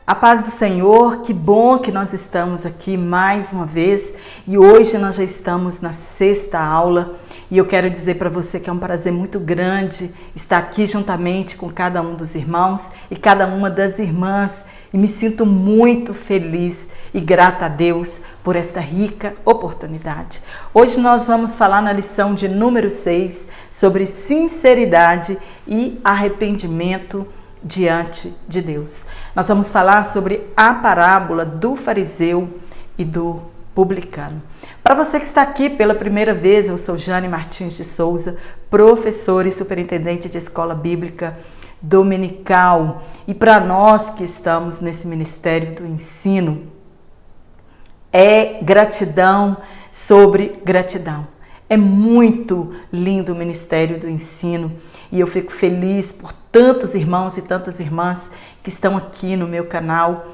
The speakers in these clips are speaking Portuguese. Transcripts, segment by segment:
A paz do Senhor, que bom que nós estamos aqui mais uma vez e hoje nós já estamos na 6ª aula e eu quero dizer para você que é um prazer muito grande estar aqui juntamente com cada um dos irmãos e cada uma das irmãs e me sinto muito feliz e grata a Deus por esta rica oportunidade. Hoje nós vamos falar na lição de número 6 sobre sinceridade e arrependimento diante de Deus. Nós vamos falar sobre a parábola do fariseu e do publicano. Para você que está aqui pela primeira vez, eu sou Jane Martins de Souza, professora e superintendente de escola bíblica dominical. E para nós que estamos nesse ministério do ensino, é gratidão sobre gratidão. É muito lindo o ministério do ensino e eu fico feliz por tantos irmãos e tantas irmãs que estão aqui no meu canal,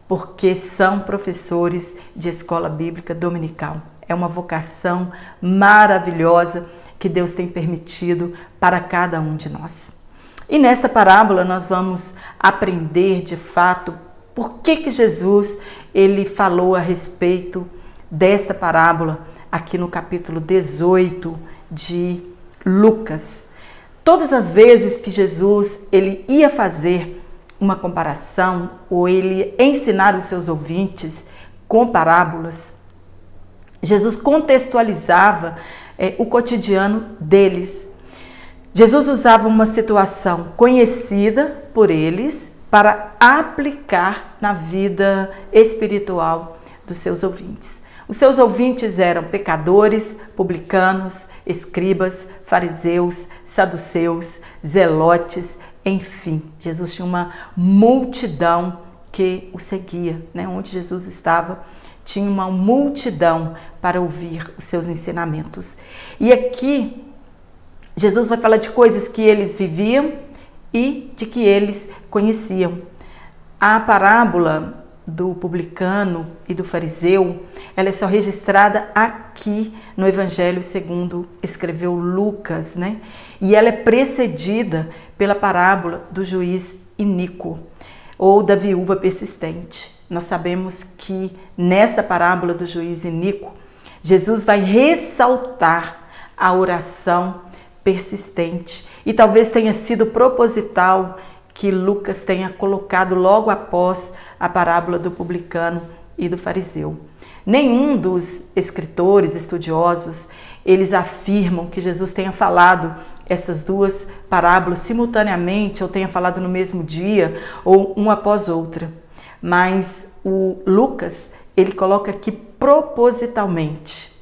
porque são professores de escola bíblica dominical. É uma vocação maravilhosa que Deus tem permitido para cada um de nós. E nesta parábola nós vamos aprender de fato por que Jesus ele falou a respeito desta parábola aqui no capítulo 18 de Lucas. Todas as vezes que Jesus ele ia fazer uma comparação ou ele ensinar os seus ouvintes com parábolas, Jesus contextualizava o cotidiano deles. Jesus usava uma situação conhecida por eles para aplicar na vida espiritual dos seus ouvintes. Os seus ouvintes eram pecadores, publicanos, escribas, fariseus, saduceus, zelotes, enfim. Jesus tinha uma multidão que o seguia, né? Onde Jesus estava, tinha uma multidão para ouvir os seus ensinamentos. E aqui, Jesus vai falar de coisas que eles viviam e de que eles conheciam. A parábola do publicano e do fariseu, ela é só registrada aqui no Evangelho segundo escreveu Lucas, né? E ela é precedida pela parábola do juiz iníquo ou da viúva persistente. Nós sabemos que nesta parábola do juiz iníquo, Jesus vai ressaltar a oração persistente e talvez tenha sido proposital que Lucas tenha colocado logo após a parábola do publicano e do fariseu. Nenhum dos escritores estudiosos, eles afirmam que Jesus tenha falado essas duas parábolas simultaneamente ou tenha falado no mesmo dia ou uma após outra. Mas o Lucas, ele coloca aqui propositalmente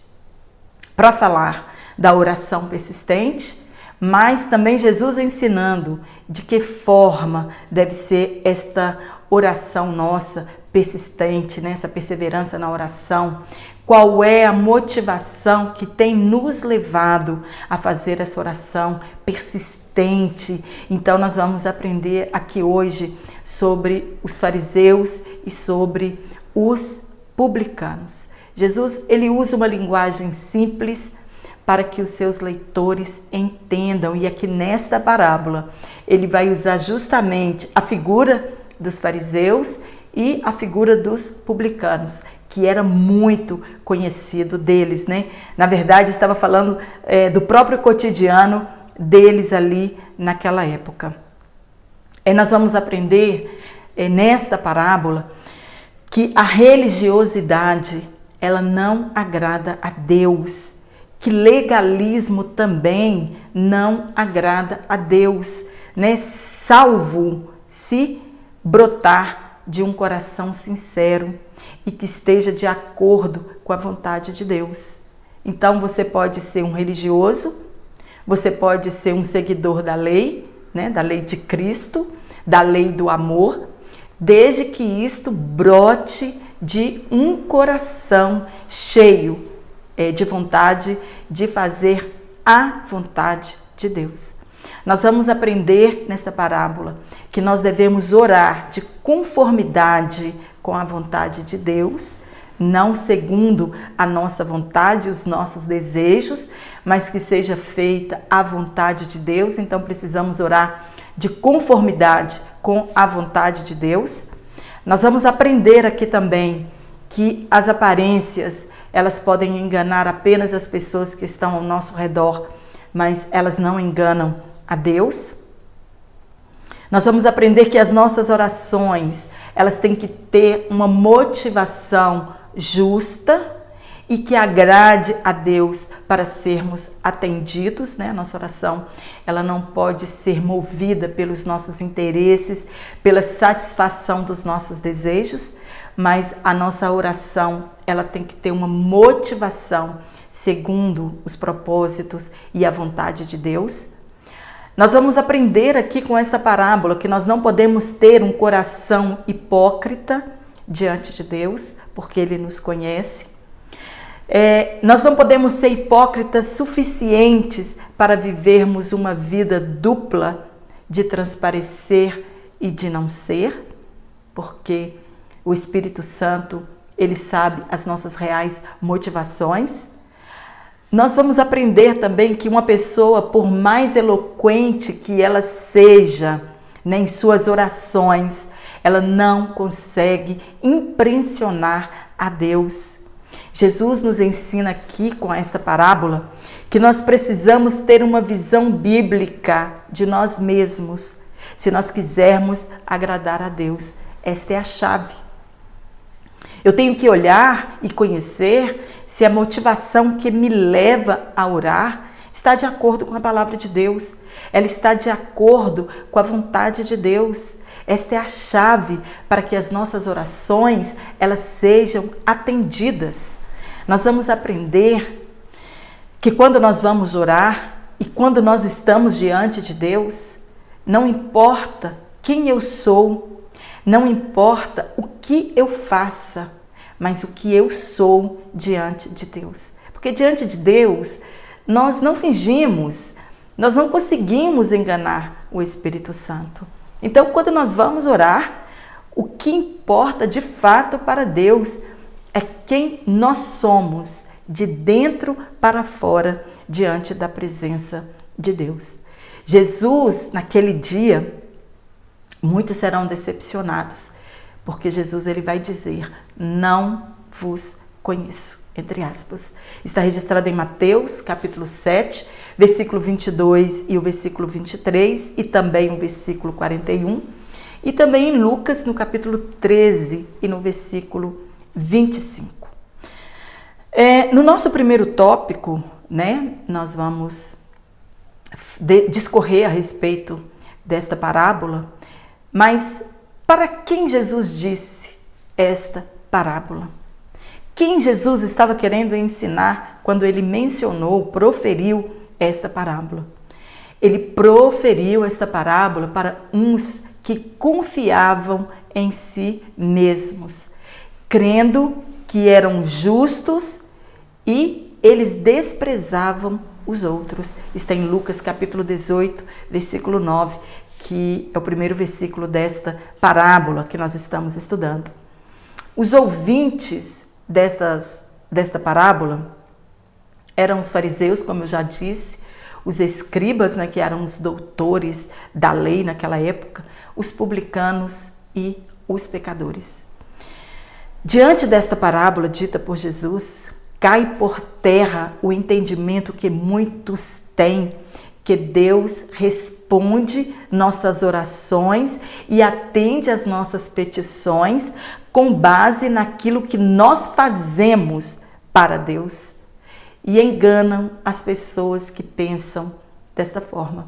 para falar da oração persistente, mas também Jesus ensinando de que forma deve ser esta oração nossa persistente, né? Essa perseverança na oração. Qual é a motivação que tem nos levado a fazer essa oração persistente? Então nós vamos aprender aqui hoje sobre os fariseus e sobre os publicanos. Jesus ele usa uma linguagem simples para que os seus leitores entendam. E aqui nesta parábola, ele vai usar justamente a figura dos fariseus e a figura dos publicanos, que era muito conhecido deles, né? Na verdade, estava falando do próprio cotidiano deles ali naquela época. Nós vamos aprender nesta parábola que a religiosidade, ela não agrada a Deus, que legalismo também não agrada a Deus, né? Salvo se brotar de um coração sincero e que esteja de acordo com a vontade de Deus. Então você pode ser um religioso, você pode ser um seguidor da lei, né? Da lei de Cristo, da lei do amor, desde que isto brote de um coração cheio de vontade de fazer a vontade de Deus. Nós vamos aprender nesta parábola que nós devemos orar de conformidade com a vontade de Deus, não segundo a nossa vontade, os nossos desejos, mas que seja feita a vontade de Deus. Então precisamos orar de conformidade com a vontade de Deus. Nós vamos aprender aqui também que as aparências, elas podem enganar apenas as pessoas que estão ao nosso redor, mas elas não enganam a Deus. Nós vamos aprender que as nossas orações, elas têm que ter uma motivação justa e que agrade a Deus para sermos atendidos, né? Nossa oração, ela não pode ser movida pelos nossos interesses, pela satisfação dos nossos desejos, mas a nossa oração, ela tem que ter uma motivação segundo os propósitos e a vontade de Deus. Nós vamos aprender aqui com esta parábola que nós não podemos ter um coração hipócrita diante de Deus, porque Ele nos conhece. Nós não podemos ser hipócritas suficientes para vivermos uma vida dupla de transparecer e de não ser, porque o Espírito Santo, Ele sabe as nossas reais motivações. Nós vamos aprender também que uma pessoa, por mais eloquente que ela seja, né, em suas orações, ela não consegue impressionar a Deus. Jesus nos ensina aqui com esta parábola que nós precisamos ter uma visão bíblica de nós mesmos, se nós quisermos agradar a Deus. Esta é a chave. Eu tenho que olhar e conhecer se a motivação que me leva a orar está de acordo com a palavra de Deus. Ela está de acordo com a vontade de Deus. Esta é a chave para que as nossas orações, elas sejam atendidas. Nós vamos aprender que quando nós vamos orar e quando nós estamos diante de Deus, não importa quem eu sou, não importa o que eu faça, mas o que eu sou diante de Deus. Porque diante de Deus, nós não fingimos, nós não conseguimos enganar o Espírito Santo. Então, quando nós vamos orar, o que importa de fato para Deus é quem nós somos, de dentro para fora, diante da presença de Deus. Jesus, naquele dia, muitos serão decepcionados, porque Jesus ele vai dizer, não vos conheço, entre aspas. Está registrado em Mateus, capítulo 7, versículo 22 e o versículo 23, e também o versículo 41, e também em Lucas, no capítulo 13 e no versículo 25. No nosso primeiro tópico, né, nós vamos discorrer a respeito desta parábola, mas para quem Jesus disse esta parábola? Quem Jesus estava querendo ensinar quando ele proferiu esta parábola? Ele proferiu esta parábola para uns que confiavam em si mesmos, crendo que eram justos e eles desprezavam os outros. Está em Lucas capítulo 18, versículo 9, que é o primeiro versículo desta parábola que nós estamos estudando. Os ouvintes desta parábola eram os fariseus, como eu já disse, os escribas, né, que eram os doutores da lei naquela época, os publicanos e os pecadores. Diante desta parábola dita por Jesus, cai por terra o entendimento que muitos têm, que Deus responde nossas orações e atende às nossas petições com base naquilo que nós fazemos para Deus. E enganam as pessoas que pensam desta forma.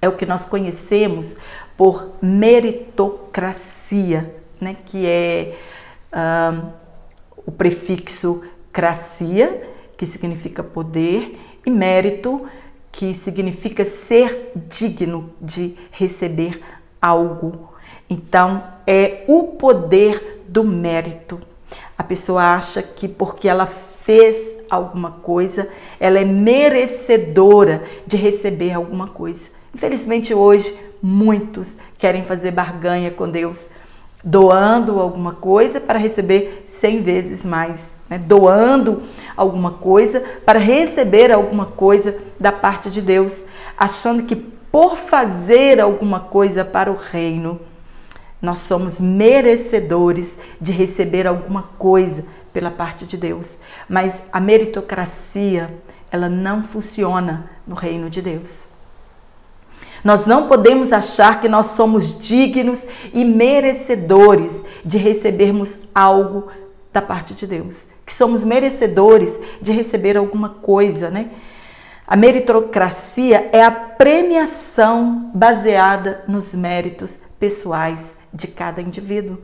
É o que nós conhecemos por meritocracia, né? Que é o prefixo cracia, que significa poder, e mérito, que significa ser digno de receber algo. Então, é o poder do mérito. A pessoa acha que porque ela fez alguma coisa, ela é merecedora de receber alguma coisa. Infelizmente, hoje, muitos querem fazer barganha com Deus, doando alguma coisa para receber 100 vezes mais, né? Doando alguma coisa para receber alguma coisa da parte de Deus, achando que por fazer alguma coisa para o reino, nós somos merecedores de receber alguma coisa pela parte de Deus. Mas a meritocracia, ela não funciona no reino de Deus. Nós não podemos achar que nós somos dignos e merecedores de recebermos algo da parte de Deus. Que somos merecedores de receber alguma coisa, né? A meritocracia é a premiação baseada nos méritos pessoais de cada indivíduo.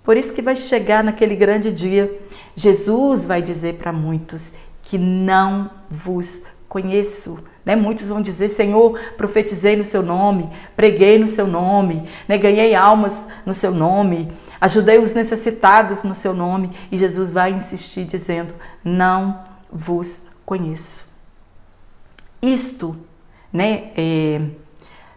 Por isso que vai chegar naquele grande dia, Jesus vai dizer para muitos que não vos conheço. Né? Muitos vão dizer, Senhor, profetizei no seu nome, preguei no seu nome, né? Ganhei almas no seu nome, ajudei os necessitados no seu nome. E Jesus vai insistir dizendo, não vos conheço. Isto, né,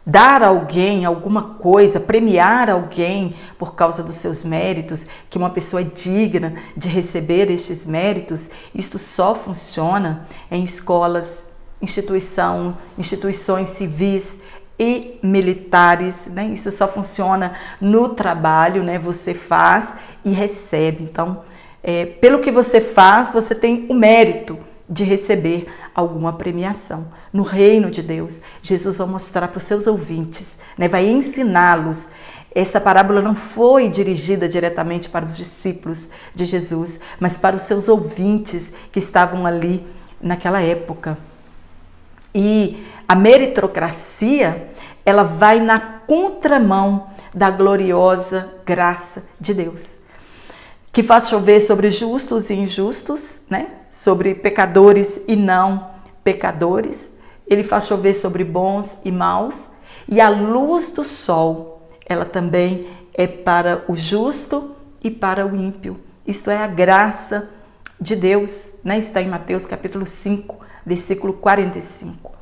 dar a alguém alguma coisa, premiar alguém por causa dos seus méritos, que uma pessoa é digna de receber estes méritos, isto só funciona em escolas, instituições civis e militares, né? Isso só funciona no trabalho, né? Você faz e recebe. Então, pelo que você faz, você tem o mérito de receber alguma premiação. No reino de Deus, Jesus vai mostrar para os seus ouvintes, né? Vai ensiná-los. Essa parábola não foi dirigida diretamente para os discípulos de Jesus, mas para os seus ouvintes que estavam ali naquela época. E a meritocracia, ela vai na contramão da gloriosa graça de Deus, que faz chover sobre justos e injustos, né? Sobre pecadores e não pecadores. Ele faz chover sobre bons e maus. E a luz do sol, ela também é para o justo e para o ímpio. Isto é a graça de Deus, né? Está em Mateus capítulo 5, versículo 45.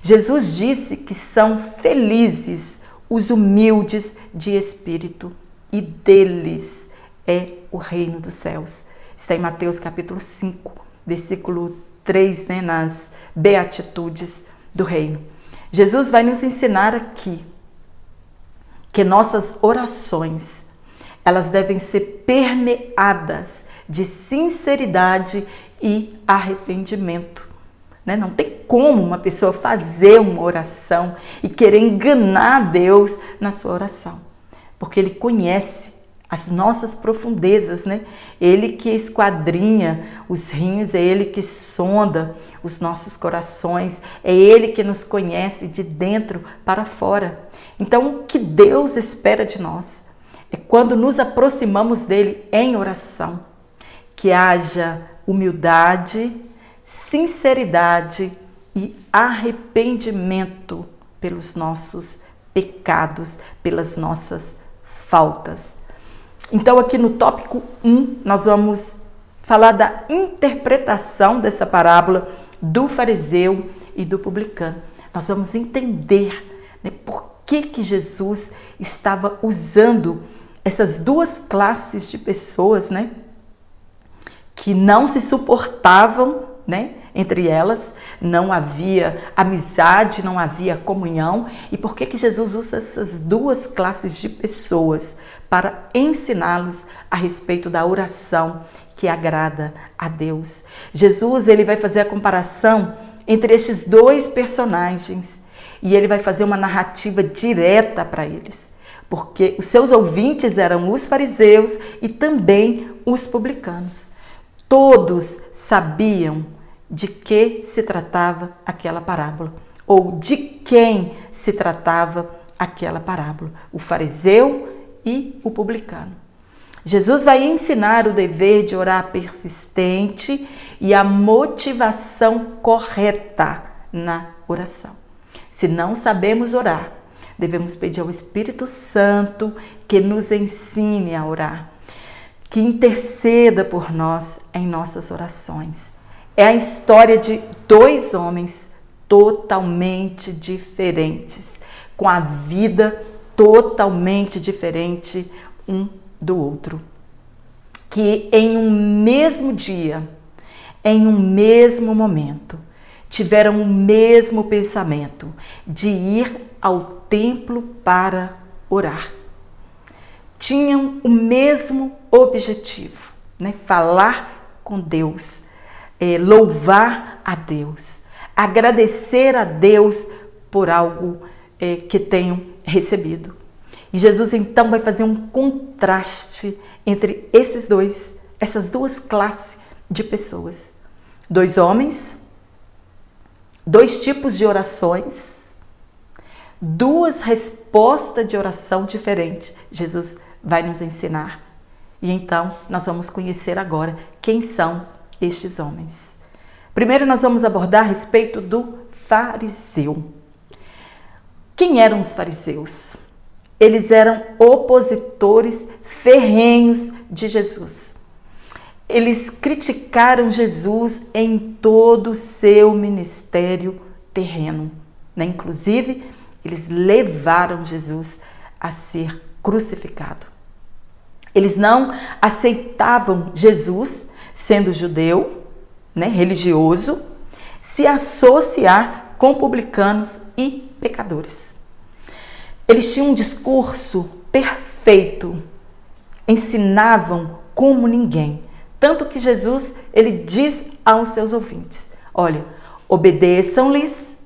Jesus disse que são felizes os humildes de espírito e deles é o reino dos céus. Está em Mateus capítulo 5, versículo 3, né, nas beatitudes do reino. Jesus vai nos ensinar aqui que nossas orações, elas devem ser permeadas de sinceridade e arrependimento. Né? Não tem como uma pessoa fazer uma oração e querer enganar Deus na sua oração, porque Ele conhece as nossas profundezas, né? Ele que esquadrinha os rins, é Ele que sonda os nossos corações, é Ele que nos conhece de dentro para fora. Então, o que Deus espera de nós é quando nos aproximamos dEle em oração, que haja humildade, sinceridade e arrependimento pelos nossos pecados, pelas nossas faltas. Então, aqui no tópico 1, nós vamos falar da interpretação dessa parábola do fariseu e do publicano. Nós vamos entender, né, por que Jesus estava usando essas duas classes de pessoas, né, que não se suportavam, né, entre elas, não havia amizade, não havia comunhão. E por que Jesus usa essas duas classes de pessoas para ensiná-los a respeito da oração que agrada a Deus? Jesus, ele vai fazer a comparação entre estes dois personagens e ele vai fazer uma narrativa direta para eles, porque os seus ouvintes eram os fariseus e também os publicanos. Todos sabiam de que se tratava aquela parábola, ou de quem se tratava aquela parábola, o fariseu e o publicano. Jesus vai ensinar o dever de orar persistente e a motivação correta na oração. Se não sabemos orar, devemos pedir ao Espírito Santo que nos ensine a orar, que interceda por nós em nossas orações. É a história de dois homens totalmente diferentes, com a vida totalmente diferente um do outro, que em um mesmo dia, em um mesmo momento, tiveram o mesmo pensamento de ir ao templo para orar. tinham o mesmo objetivo, né? Falar com Deus, louvar a Deus, agradecer a Deus por algo que tenham recebido. E Jesus então vai fazer um contraste entre essas duas classes de pessoas. 2 homens, 2 tipos de orações, 2 respostas de oração diferentes. Jesus vai nos ensinar. E então nós vamos conhecer agora quem são estes homens. Primeiro nós vamos abordar a respeito do fariseu. Quem eram os fariseus? Eles eram opositores ferrenhos de Jesus. Eles criticaram Jesus em todo o seu ministério terreno, né? Inclusive, eles levaram Jesus a ser crucificado. Eles não aceitavam Jesus, sendo judeu, né, religioso, se associar com publicanos e pecadores. Eles tinham um discurso perfeito, ensinavam como ninguém. Tanto que Jesus, ele diz aos seus ouvintes, olha, obedeçam-lhes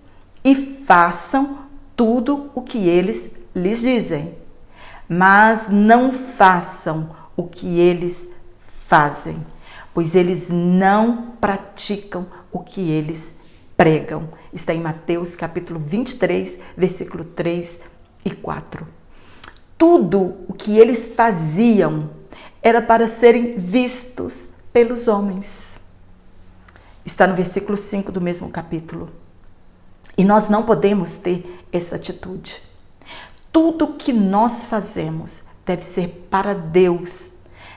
e façam tudo o que eles lhes dizem, mas não façam o que eles fazem, pois eles não praticam o que eles pregam. Está em Mateus capítulo 23, versículo 3 e 4. Tudo o que eles faziam era para serem vistos pelos homens. Está no versículo 5 do mesmo capítulo. E nós não podemos ter essa atitude. Tudo que nós fazemos deve ser para Deus,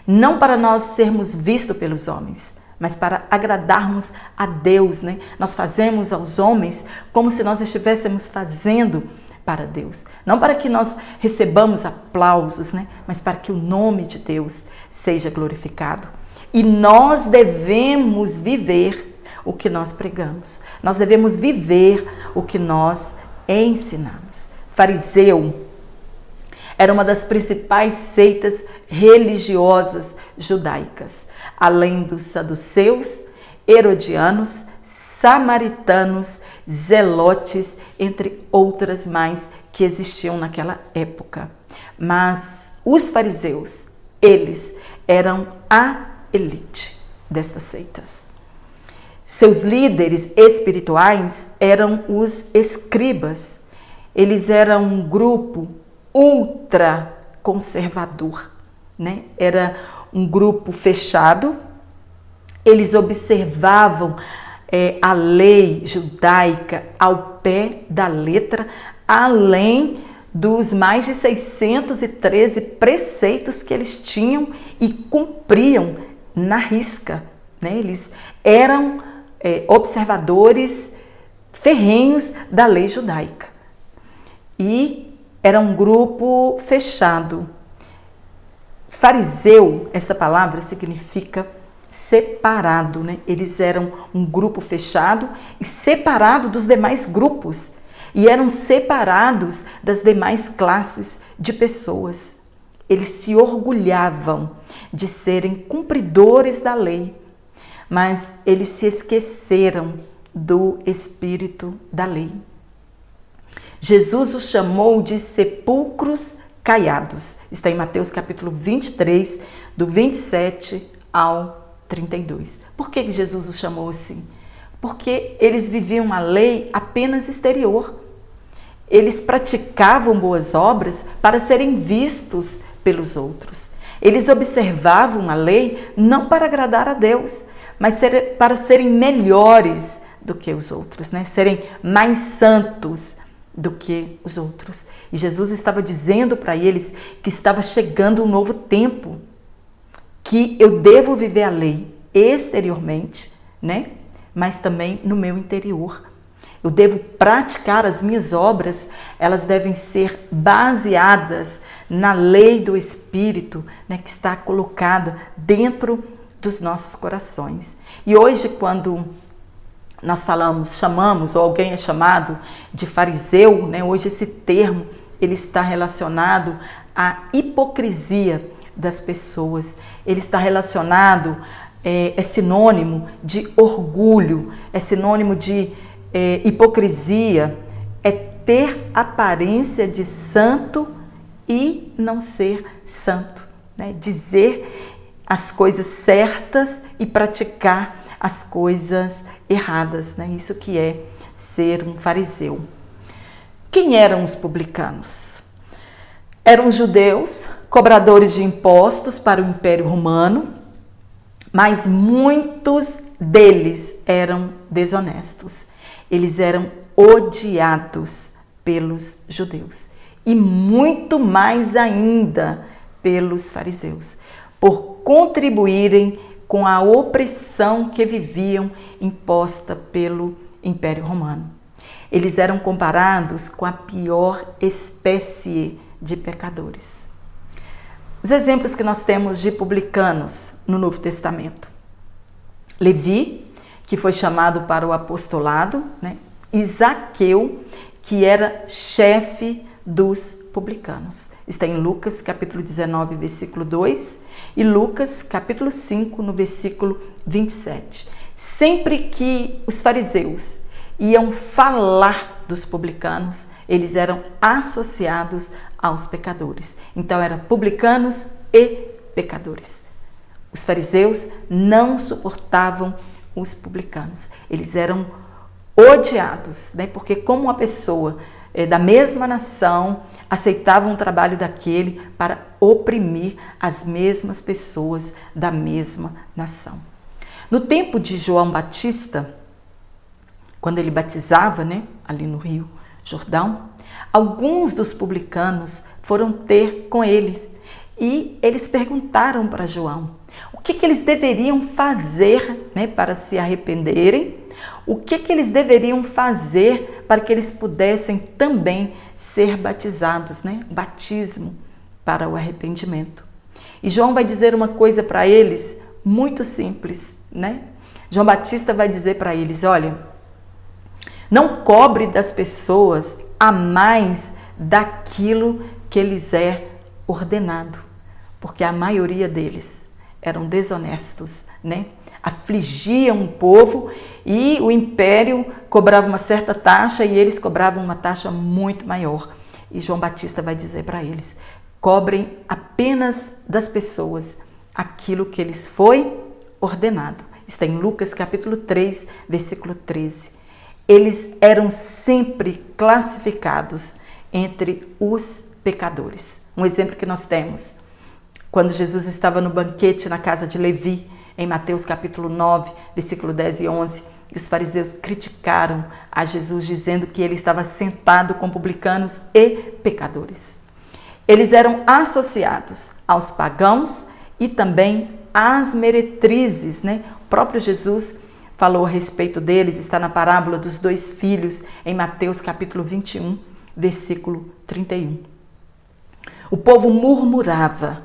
não para nós sermos vistos pelos homens, mas para agradarmos a Deus, né? Nós fazemos aos homens como se nós estivéssemos fazendo para Deus. Não para que nós recebamos aplausos, né? Mas para que o nome de Deus seja glorificado. E nós devemos viver o que nós pregamos. Nós devemos viver o que nós ensinamos. Fariseu era uma das principais seitas religiosas judaicas, além dos saduceus, herodianos, samaritanos, zelotes, entre outras mais que existiam naquela época. Mas os fariseus, eles eram a elite destas seitas. Seus líderes espirituais eram os escribas. Eles eram um grupo ultra conservador, né? Era um grupo fechado. Eles observavam a lei judaica ao pé da letra, além dos mais de 613 preceitos que eles tinham e cumpriam na risca, né? Eles eram observadores ferrenhos da lei judaica. E era um grupo fechado. Fariseu, essa palavra significa separado, né? Eles eram um grupo fechado e separado dos demais grupos. E eram separados das demais classes de pessoas. Eles se orgulhavam de serem cumpridores da lei, mas eles se esqueceram do espírito da lei. Jesus os chamou de sepulcros caiados. Está em Mateus capítulo 23, do 27 ao 32. Por que Jesus os chamou assim? Porque eles viviam a lei apenas exterior. Eles praticavam boas obras para serem vistos pelos outros. Eles observavam a lei não para agradar a Deus, mas para serem melhores do que os outros, né? Serem mais santos do que os outros. E Jesus estava dizendo para eles que estava chegando um novo tempo, que eu devo viver a lei exteriormente, né? Mas também no meu interior. Eu devo praticar as minhas obras, elas devem ser baseadas na lei do Espírito, né, que está colocada dentro dos nossos corações. E hoje, quando nós chamamos, ou alguém é chamado de fariseu, né, hoje esse termo ele está relacionado a hipocrisia das pessoas. Ele está relacionado, é sinônimo de orgulho, é sinônimo de hipocrisia, é ter aparência de santo e não ser santo, né? Dizer as coisas certas e praticar as coisas erradas, né? Isso que é ser um fariseu. Quem eram os publicanos? Eram judeus, cobradores de impostos para o Império Romano, mas muitos deles eram desonestos. Eles eram odiados pelos judeus e muito mais ainda pelos fariseus, por contribuírem com a opressão que viviam imposta pelo Império Romano. Eles eram comparados com a pior espécie de pecadores. Os exemplos que nós temos de publicanos no Novo Testamento: Levi, que foi chamado para o apostolado, né? E Zaqueu, que era chefe dos publicanos. Está em Lucas capítulo 19, versículo 2 e Lucas capítulo 5, no versículo 27. Sempre que os fariseus iam falar dos publicanos, eles eram associados aos pecadores. Então eram publicanos e pecadores. Os fariseus não suportavam os publicanos. Eles eram odiados, né? Porque como uma pessoa da mesma nação aceitava um trabalho daquele para oprimir as mesmas pessoas da mesma nação. No tempo de João Batista, quando ele batizava, né, ali no Rio Jordão, alguns dos publicanos foram ter com eles e eles perguntaram para João o que eles deveriam fazer, né, para se arrependerem, o que eles deveriam fazer para que eles pudessem também ser batizados, né, batismo para o arrependimento. E João vai dizer uma coisa para eles muito simples, né? João Batista vai dizer para eles: olha, não cobre das pessoas a mais daquilo que lhes é ordenado, porque a maioria deles eram desonestos, né? Afligiam o povo e o império cobrava uma certa taxa e eles cobravam uma taxa muito maior. E João Batista vai dizer para eles: cobrem apenas das pessoas aquilo que lhes foi ordenado. Está em Lucas capítulo 3, versículo 13. Eles eram sempre classificados entre os pecadores. Um exemplo que nós temos, quando Jesus estava no banquete na casa de Levi, em Mateus capítulo 9, versículo 10 e 11, e os fariseus criticaram a Jesus, dizendo que ele estava sentado com publicanos e pecadores. Eles eram associados aos pagãos e também às meretrizes, né? O próprio Jesus falou a respeito deles, está na parábola dos 2 filhos, em Mateus capítulo 21, versículo 31. O povo murmurava,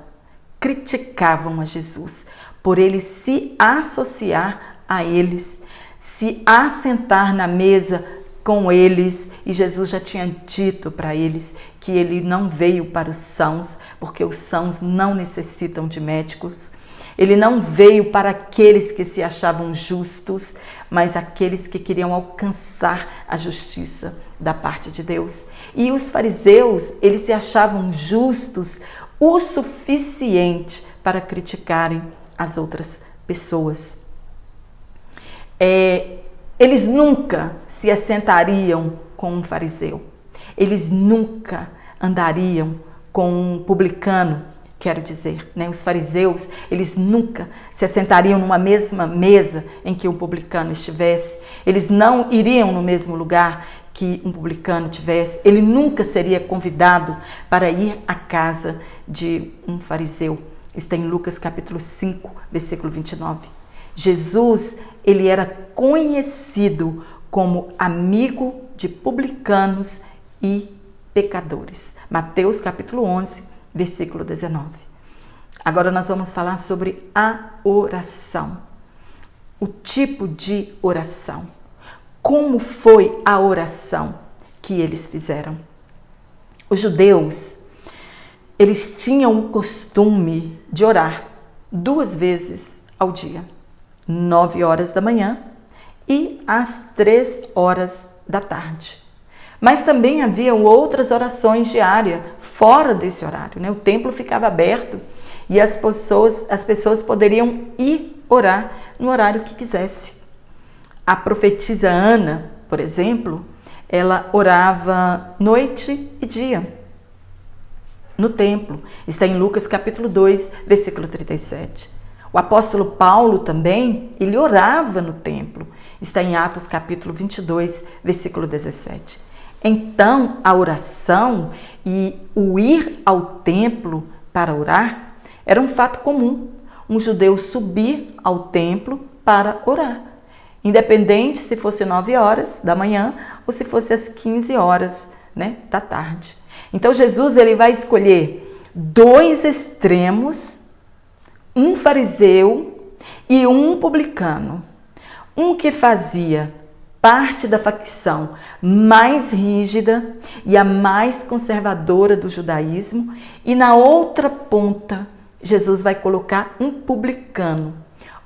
criticavam a Jesus, por ele se associar a eles, se assentar na mesa com eles, e Jesus já tinha dito para eles que ele não veio para os sãos, porque os sãos não necessitam de médicos. Ele não veio para aqueles que se achavam justos, mas aqueles que queriam alcançar a justiça da parte de Deus. E os fariseus, eles se achavam justos o suficiente para criticarem as outras pessoas. Eles nunca se assentariam com um fariseu. Eles nunca andariam com um publicano, quero dizer, né? Os fariseus, eles nunca se assentariam numa mesma mesa em que um publicano estivesse. Eles não iriam no mesmo lugar que um publicano tivesse. Ele nunca seria convidado para ir à casa de um fariseu. Está em Lucas capítulo 5, versículo 29. Jesus, ele era conhecido como amigo de publicanos e pecadores. Mateus capítulo 11, versículo 19. Agora nós vamos falar sobre a oração. O tipo de oração. Como foi a oração que eles fizeram? Os judeus, eles tinham o costume de orar 2 vezes ao dia, 9 horas da manhã e às 3 horas da tarde. Mas também havia outras orações diárias fora desse horário, né? O templo ficava aberto e as pessoas poderiam ir orar no horário que quisesse. A profetisa Ana, por exemplo, ela orava noite e dia no templo. Está em Lucas capítulo 2, versículo 37. O apóstolo Paulo também, ele orava no templo. Está em Atos capítulo 22, versículo 17. Então, a oração e o ir ao templo para orar era um fato comum. Um judeu subir ao templo para orar, independente se fosse 9 horas da manhã ou se fosse às 15 horas, né, da tarde. Então, Jesus ele vai escolher 2 extremos, um fariseu e um publicano. Um que fazia parte da facção mais rígida e a mais conservadora do judaísmo, e na outra ponta, Jesus vai colocar um publicano,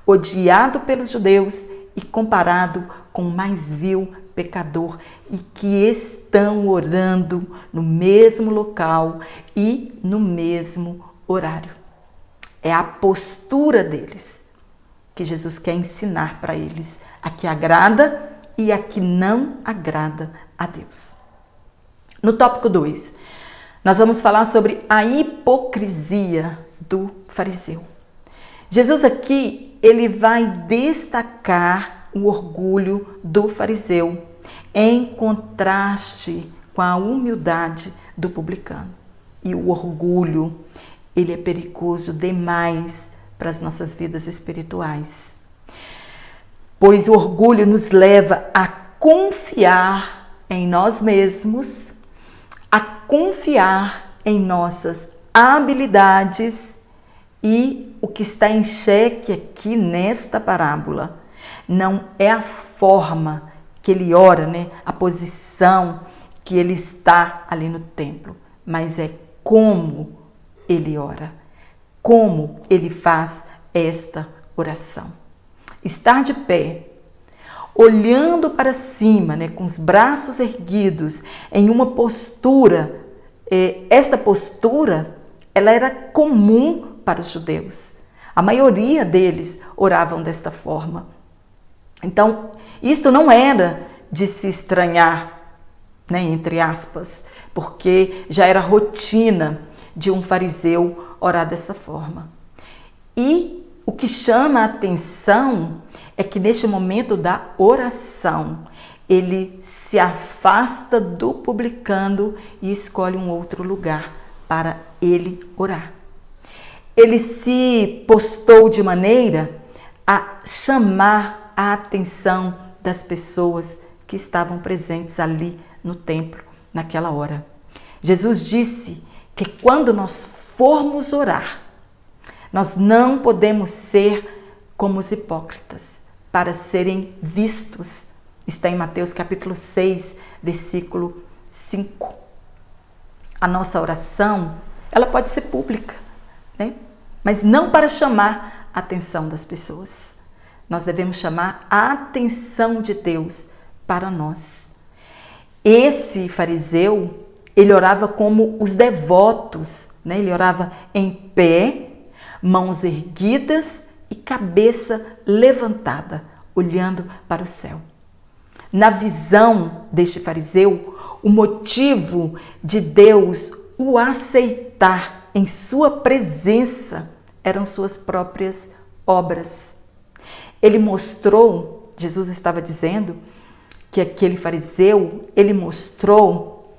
odiado pelos judeus e comparado com o mais vil pecador, e que estão orando no mesmo local e no mesmo horário. É a postura deles que Jesus quer ensinar para eles, a que agrada e a que não agrada a Deus. No tópico 2, nós vamos falar sobre a hipocrisia do fariseu. Jesus aqui, ele vai destacar o orgulho do fariseu em contraste com a humildade do publicano. E o orgulho, ele é perigoso demais para as nossas vidas espirituais. Pois o orgulho nos leva a confiar em nós mesmos, a confiar em nossas habilidades, e o que está em xeque aqui nesta parábola não é a forma que ele ora, né? A posição que ele está ali no templo, mas é como ele ora, como ele faz esta oração. Estar de pé, olhando para cima, né, com os braços erguidos, em uma postura, esta postura, ela era comum para os judeus. A maioria deles oravam desta forma. Então, isto não era de se estranhar, né, entre aspas, porque já era rotina de um fariseu orar dessa forma. E o que chama a atenção é que neste momento da oração, ele se afasta do publicano e escolhe um outro lugar para ele orar. Ele se postou de maneira a chamar a atenção das pessoas que estavam presentes ali no templo naquela hora. Jesus disse que quando nós formos orar, nós não podemos ser como os hipócritas, para serem vistos. Está em Mateus capítulo 6, versículo 5. A nossa oração, ela pode ser pública, né? Mas não para chamar a atenção das pessoas. Nós devemos chamar a atenção de Deus para nós. Esse fariseu, ele orava como os devotos, né? Ele orava em pé, mãos erguidas e cabeça levantada, olhando para o céu. Na visão deste fariseu, o motivo de Deus o aceitar em sua presença eram suas próprias obras. Ele mostrou, Jesus estava dizendo, que aquele fariseu, ele mostrou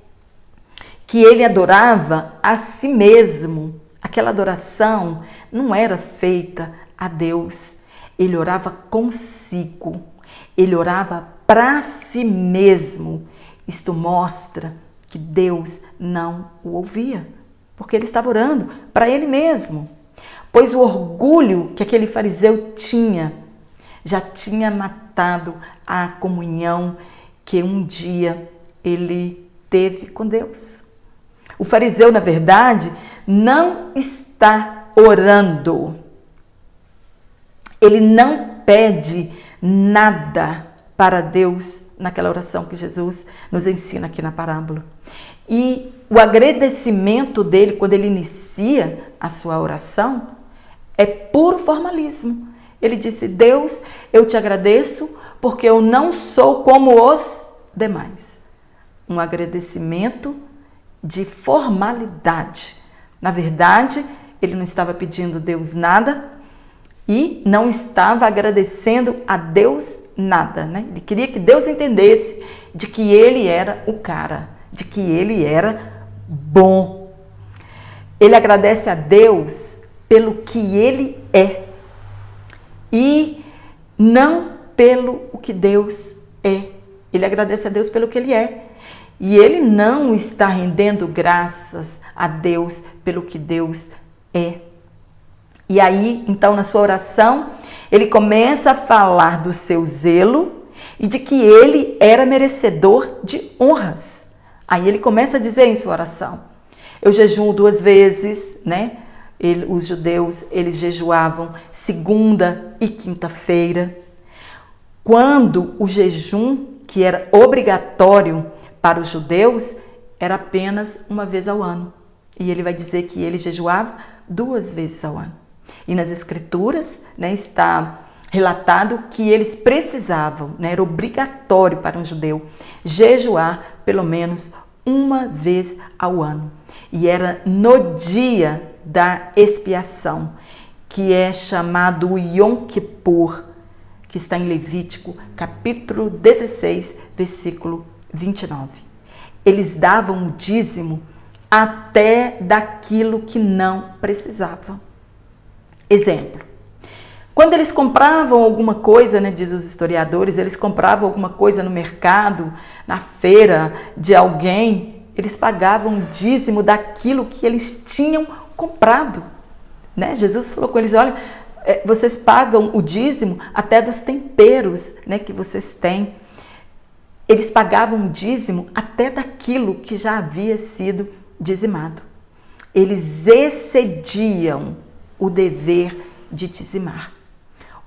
que ele adorava a si mesmo. Aquela adoração não era feita a Deus. Ele orava consigo. Ele orava para si mesmo. Isto mostra que Deus não o ouvia, porque ele estava orando para ele mesmo. Pois o orgulho que aquele fariseu tinha já tinha matado a comunhão que um dia ele teve com Deus. O fariseu, na verdade, não está orando. Ele não pede nada para Deus naquela oração que Jesus nos ensina aqui na parábola. E o agradecimento dele, quando ele inicia a sua oração, é puro formalismo. Ele disse: Deus, eu te agradeço porque eu não sou como os demais. Um agradecimento de formalidade. Na verdade, ele não estava pedindo a Deus nada e não estava agradecendo a Deus nada, né? Ele queria que Deus entendesse de que ele era o cara, de que ele era bom. Ele agradece a Deus pelo que ele é e não pelo o que Deus é. Ele agradece a Deus pelo que ele é. E ele não está rendendo graças a Deus pelo que Deus é. E aí, então, na sua oração, ele começa a falar do seu zelo e de que ele era merecedor de honras. Aí ele começa a dizer em sua oração: eu jejuo 2 vezes, né? Os judeus, eles jejuavam segunda e quinta-feira. Quando o jejum, que era obrigatório para os judeus, era apenas uma vez ao ano. E ele vai dizer que ele jejuava 2 vezes ao ano. E nas escrituras, né, está relatado que eles precisavam, né, era obrigatório para um judeu jejuar pelo menos 1 vez ao ano. E era no dia da expiação, que é chamado Yom Kippur, que está em Levítico, capítulo 16, versículo 29. Eles davam o dízimo até daquilo que não precisavam. Exemplo: quando eles compravam alguma coisa, né, diz os historiadores, eles compravam alguma coisa no mercado, na feira de alguém, eles pagavam o dízimo daquilo que eles tinham comprado, né? Jesus falou com eles: olha, vocês pagam o dízimo até dos temperos, né, que vocês têm. Eles pagavam o dízimo até daquilo que já havia sido dizimado. Eles excediam o dever de dizimar.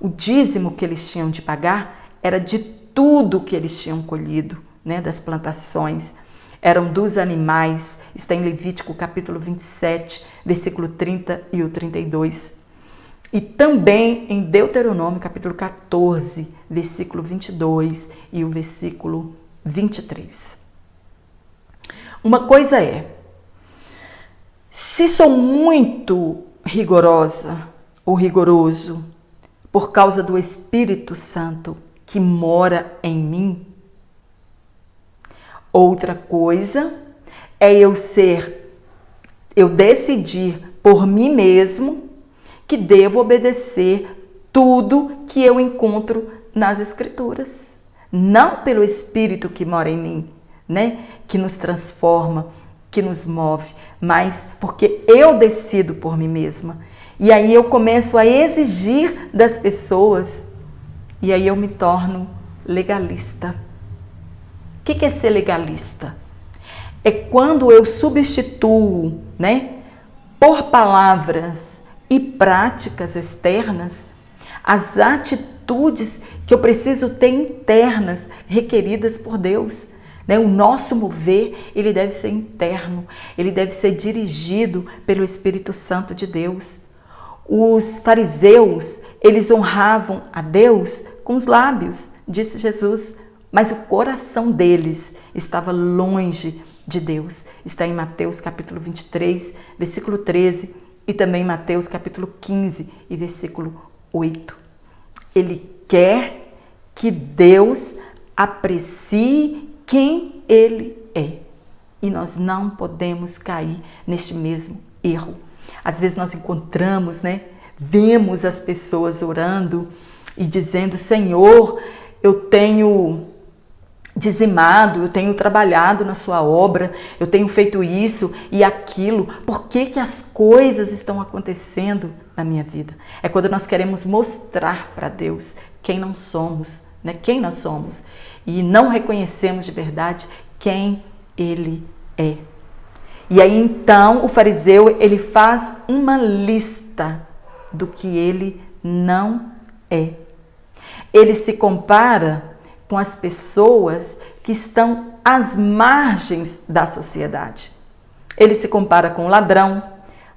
O dízimo que eles tinham de pagar era de tudo que eles tinham colhido, né, das plantações. Eram dos animais, está em Levítico capítulo 27, versículo 30 e o 32. E também em Deuteronômio capítulo 14, versículo 22 e o versículo 23. Uma coisa é, se sou muito rigorosa ou rigoroso por causa do Espírito Santo que mora em mim, outra coisa é eu decidir por mim mesmo que devo obedecer tudo que eu encontro nas Escrituras. Não pelo Espírito que mora em mim, né? Que nos transforma, que nos move, mas porque eu decido por mim mesma. E aí eu começo a exigir das pessoas e aí eu me torno legalista. O que é ser legalista? É quando eu substituo, né, por palavras e práticas externas as atitudes que eu preciso ter internas requeridas por Deus. O nosso mover, ele deve ser interno, ele deve ser dirigido pelo Espírito Santo de Deus. Os fariseus, eles honravam a Deus com os lábios, disse Jesus, mas o coração deles estava longe de Deus. Está em Mateus capítulo 23, versículo 13 e também Mateus capítulo 15 e versículo 8. Ele quer que Deus aprecie quem ele é. E nós não podemos cair neste mesmo erro. Às vezes nós encontramos, né? Vemos as pessoas orando e dizendo: Senhor, eu tenho dizimado, eu tenho trabalhado na sua obra, eu tenho feito isso e aquilo. Por que que as coisas estão acontecendo na minha vida? É quando nós queremos mostrar para Deus quem não somos, né? Quem nós somos. E não reconhecemos de verdade quem Ele é. E aí então o fariseu, ele faz uma lista do que ele não é. Ele se compara com as pessoas que estão às margens da sociedade. Ele se compara com o ladrão,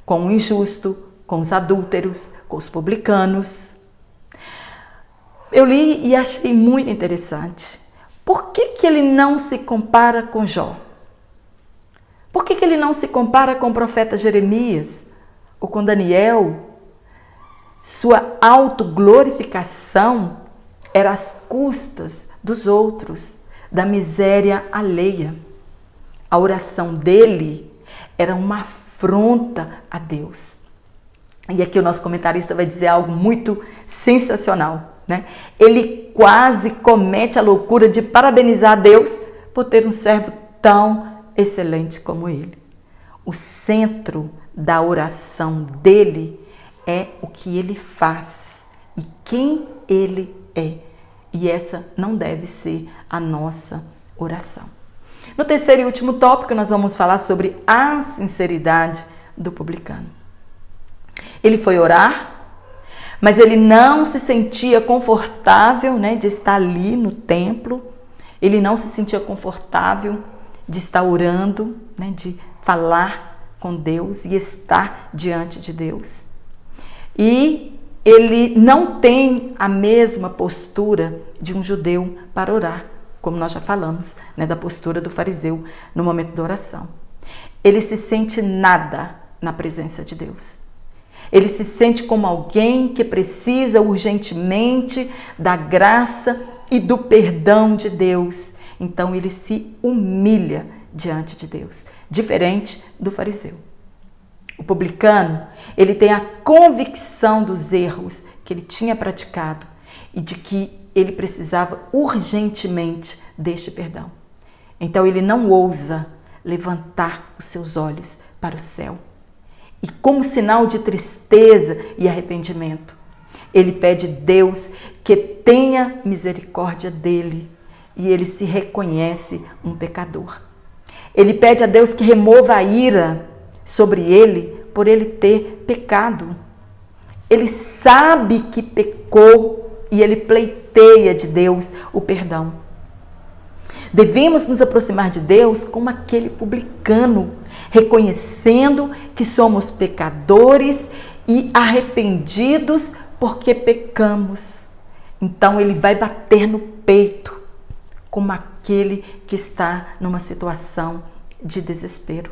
com o injusto, com os adúlteros, com os publicanos. Eu li e achei muito interessante. Por que ele não se compara com Jó? Por que ele não se compara com o profeta Jeremias ou com Daniel? Sua autoglorificação era às custas dos outros, da miséria alheia. A oração dele era uma afronta a Deus. E aqui o nosso comentarista vai dizer algo muito sensacional, né? Ele quase comete a loucura de parabenizar a Deus por ter um servo tão excelente como ele. O centro da oração dele é o que ele faz e quem ele é. E essa não deve ser a nossa oração. No terceiro e último tópico, nós vamos falar sobre a sinceridade do publicano. Ele foi orar, mas ele não se sentia confortável, né, de estar ali no templo. Ele não se sentia confortável de estar orando, né, de falar com Deus e estar diante de Deus. E ele não tem a mesma postura de um judeu para orar, como nós já falamos, né, da postura do fariseu no momento da oração. Ele se sente nada na presença de Deus. Ele se sente como alguém que precisa urgentemente da graça e do perdão de Deus. Então ele se humilha diante de Deus, diferente do fariseu. O publicano, ele tem a convicção dos erros que ele tinha praticado e de que ele precisava urgentemente deste perdão. Então ele não ousa levantar os seus olhos para o céu. E como sinal de tristeza e arrependimento, ele pede a Deus que tenha misericórdia dele e ele se reconhece um pecador. Ele pede a Deus que remova a ira sobre ele por ele ter pecado. Ele sabe que pecou e ele pleiteia de Deus o perdão. Devemos nos aproximar de Deus como aquele publicano, reconhecendo que somos pecadores e arrependidos porque pecamos. Então ele vai bater no peito como aquele que está numa situação de desespero.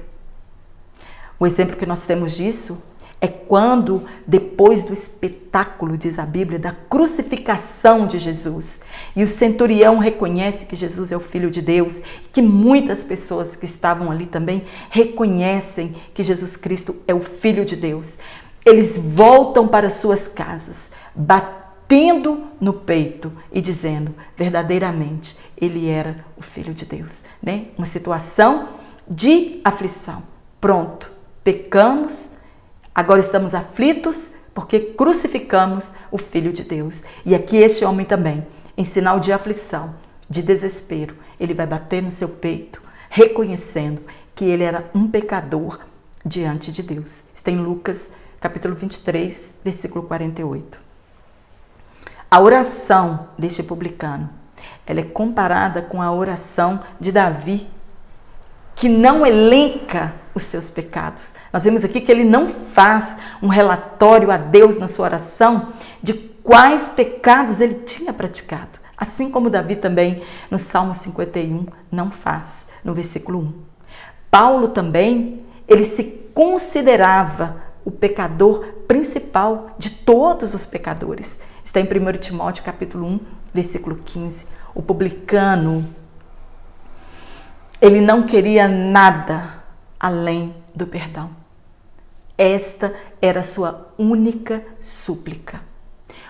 O exemplo que nós temos disso é quando, depois do espetáculo, diz a Bíblia, da crucificação de Jesus, e o centurião reconhece que Jesus é o Filho de Deus, que muitas pessoas que estavam ali também reconhecem que Jesus Cristo é o Filho de Deus. Eles voltam para suas casas, batendo no peito e dizendo, verdadeiramente, ele era o Filho de Deus, né? Uma situação de aflição. Pronto, pecamos, agora estamos aflitos porque crucificamos o Filho de Deus. E aqui este homem também, em sinal de aflição, de desespero, ele vai bater no seu peito, reconhecendo que ele era um pecador diante de Deus. Está em Lucas, capítulo 23, versículo 48. A oração deste publicano, ela é comparada com a oração de Davi, que não elenca os seus pecados. Nós vemos aqui que ele não faz um relatório a Deus na sua oração de quais pecados ele tinha praticado. Assim como Davi também, no Salmo 51, não faz, no versículo 1. Paulo também, ele se considerava o pecador principal de todos os pecadores. Está em 1 Timóteo, capítulo 1, versículo 15. O publicano, ele não queria nada além do perdão. Esta era a sua única súplica.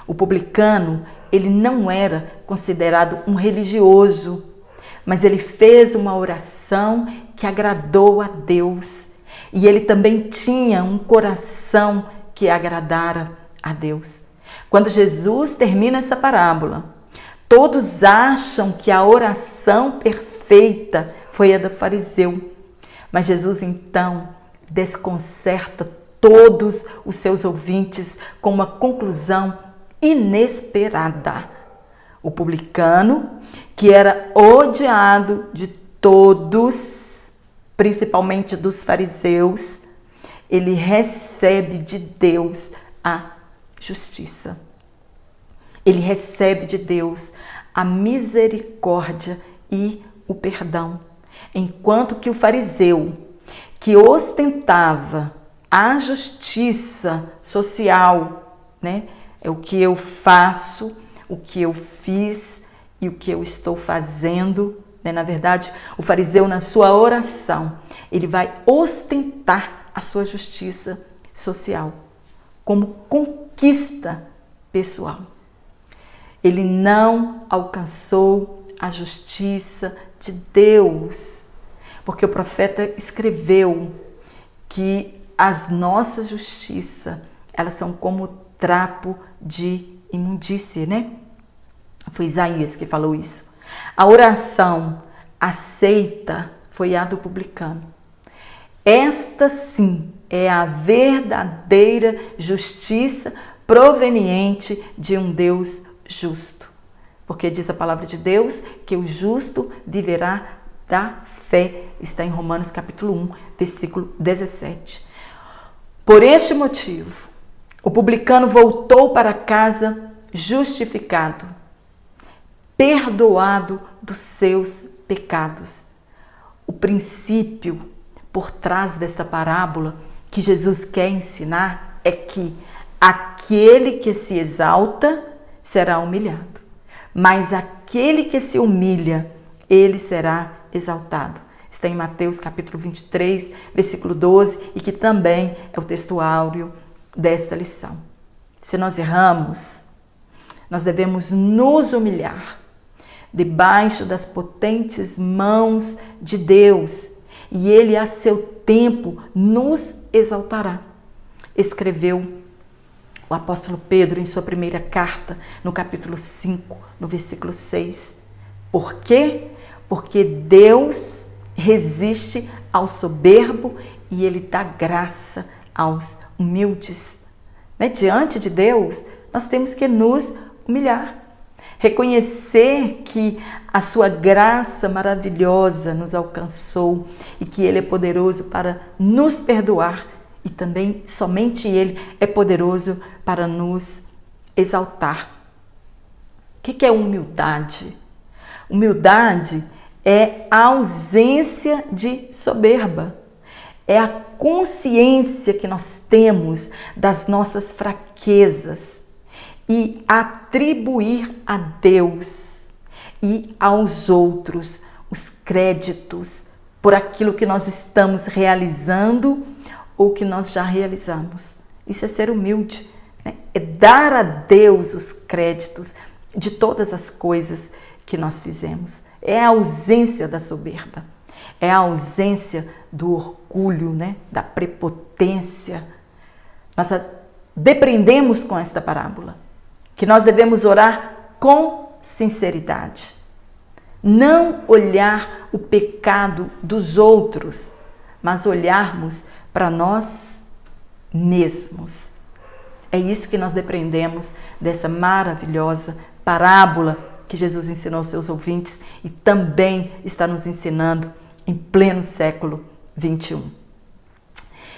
O publicano, ele não era considerado um religioso, mas ele fez uma oração que agradou a Deus. E ele também tinha um coração que agradara a Deus. Quando Jesus termina essa parábola, todos acham que a oração perfeita foi a do fariseu. Mas Jesus então desconcerta todos os seus ouvintes com uma conclusão inesperada. O publicano, que era odiado de todos, principalmente dos fariseus, ele recebe de Deus a justiça. Ele recebe de Deus a misericórdia e o perdão. Enquanto que o fariseu, que ostentava a justiça social, né? É o que eu faço, o que eu fiz e o que eu estou fazendo, né? Na verdade, o fariseu, na sua oração, ele vai ostentar a sua justiça social como conquista pessoal. Ele não alcançou a justiça de Deus, porque o profeta escreveu que as nossas justiças, elas são como trapo de imundície, né? Foi Isaías que falou isso. A oração aceita foi a do publicano. Esta sim é a verdadeira justiça proveniente de um Deus justo. Porque diz a palavra de Deus que o justo viverá da fé. Está em Romanos capítulo 1, versículo 17. Por este motivo, o publicano voltou para casa justificado, perdoado dos seus pecados. O princípio por trás desta parábola que Jesus quer ensinar é que aquele que se exalta será humilhado, mas aquele que se humilha, ele será exaltado. Está em Mateus capítulo 23, versículo 12, e que também é o texto áureo desta lição. Se nós erramos, nós devemos nos humilhar debaixo das potentes mãos de Deus, e Ele a seu tempo nos exaltará. Escreveu o apóstolo Pedro em sua primeira carta, no capítulo 5, no versículo 6. Por quê? Porque Deus resiste ao soberbo e Ele dá graça aos humildes. Né? Diante de Deus, nós temos que nos humilhar. Reconhecer que a sua graça maravilhosa nos alcançou e que Ele é poderoso para nos perdoar e também somente Ele é poderoso para nos exaltar. O que é humildade? Humildade é a ausência de soberba. É a consciência que nós temos das nossas fraquezas e atribuir a Deus e aos outros os créditos por aquilo que nós estamos realizando ou que nós já realizamos. Isso é ser humilde, né? É dar a Deus os créditos de todas as coisas que nós fizemos. É a ausência da soberba, é a ausência do orgulho, né? Da prepotência. Nós depreendemos com esta parábola que nós devemos orar com sinceridade. Não olhar o pecado dos outros, mas olharmos para nós mesmos. É isso que nós depreendemos dessa maravilhosa parábola que Jesus ensinou aos seus ouvintes e também está nos ensinando em pleno século 21.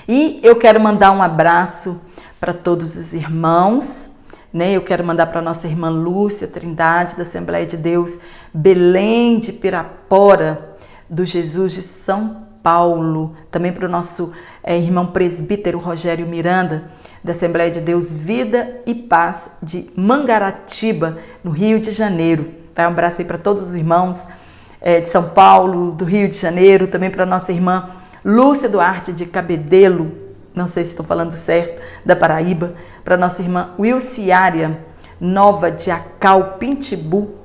E eu quero mandar um abraço para todos os irmãos, né? Eu quero mandar para nossa irmã Lúcia Trindade, da Assembleia de Deus, Belém de Pirapora, do Jesus de São Paulo, também para o nosso irmão presbítero Rogério Miranda, da Assembleia de Deus Vida e Paz de Mangaratiba, no Rio de Janeiro. Um abraço aí para todos os irmãos de São Paulo, do Rio de Janeiro, também para nossa irmã Lúcia Duarte de Cabedelo, não sei se estou falando certo, da Paraíba, para nossa irmã Wilciária Nova de Acau, Pitimbu,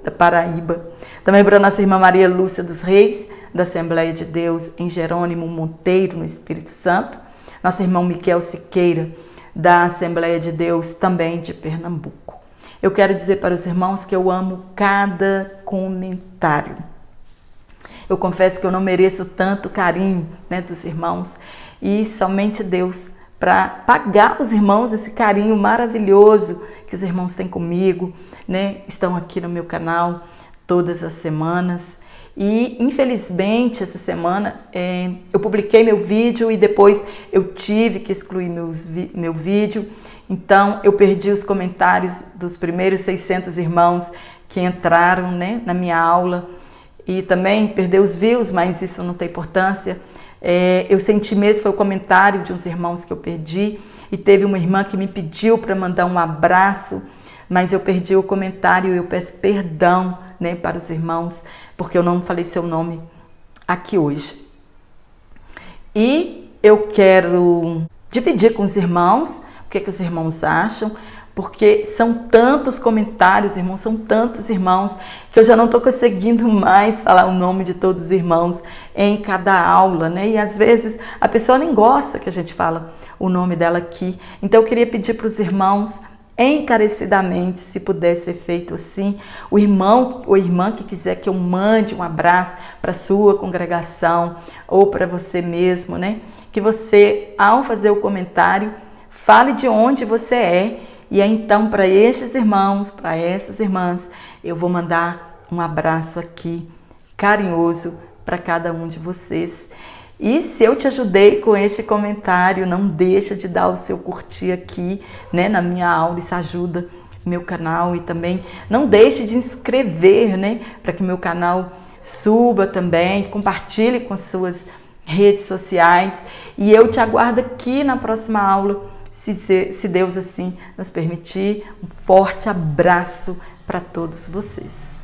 da Paraíba. Também para nossa irmã Maria Lúcia dos Reis, da Assembleia de Deus em Jerônimo Monteiro, no Espírito Santo. Nosso irmão Miquel Siqueira, da Assembleia de Deus, também de Pernambuco. Eu quero dizer para os irmãos que eu amo cada comentário. Eu confesso que eu não mereço tanto carinho, né, dos irmãos, e somente Deus para pagar os irmãos esse carinho maravilhoso que os irmãos têm comigo, né? Estão aqui no meu canal todas as semanas. E infelizmente essa semana eu publiquei meu vídeo e depois eu tive que excluir meu vídeo. Então eu perdi os comentários dos primeiros 600 irmãos que entraram, né, na minha aula, e também perdi os views, mas isso não tem importância. Eu senti mesmo, foi o comentário de uns irmãos que eu perdi, e teve uma irmã que me pediu para mandar um abraço, mas eu perdi o comentário e eu peço perdão, né, para os irmãos, porque eu não falei seu nome aqui hoje. E eu quero dividir com os irmãos o que os irmãos acham, porque são tantos comentários, irmãos, são tantos irmãos, que eu já não estou conseguindo mais falar o nome de todos os irmãos em cada aula, né? E às vezes a pessoa nem gosta que a gente fala o nome dela aqui. Então eu queria pedir para os irmãos, encarecidamente, se puder ser feito assim, o irmão ou irmã que quiser que eu mande um abraço para a sua congregação ou para você mesmo, né? Que você, ao fazer o comentário, fale de onde você é. E aí, então, para estes irmãos, para essas irmãs, eu vou mandar um abraço aqui, carinhoso, para cada um de vocês. E se eu te ajudei com este comentário, não deixa de dar o seu curtir aqui, né, na minha aula, isso ajuda meu canal. E também não deixe de inscrever, né, para que meu canal suba também, compartilhe com as suas redes sociais. E eu te aguardo aqui na próxima aula, se Deus assim nos permitir. Um forte abraço para todos vocês.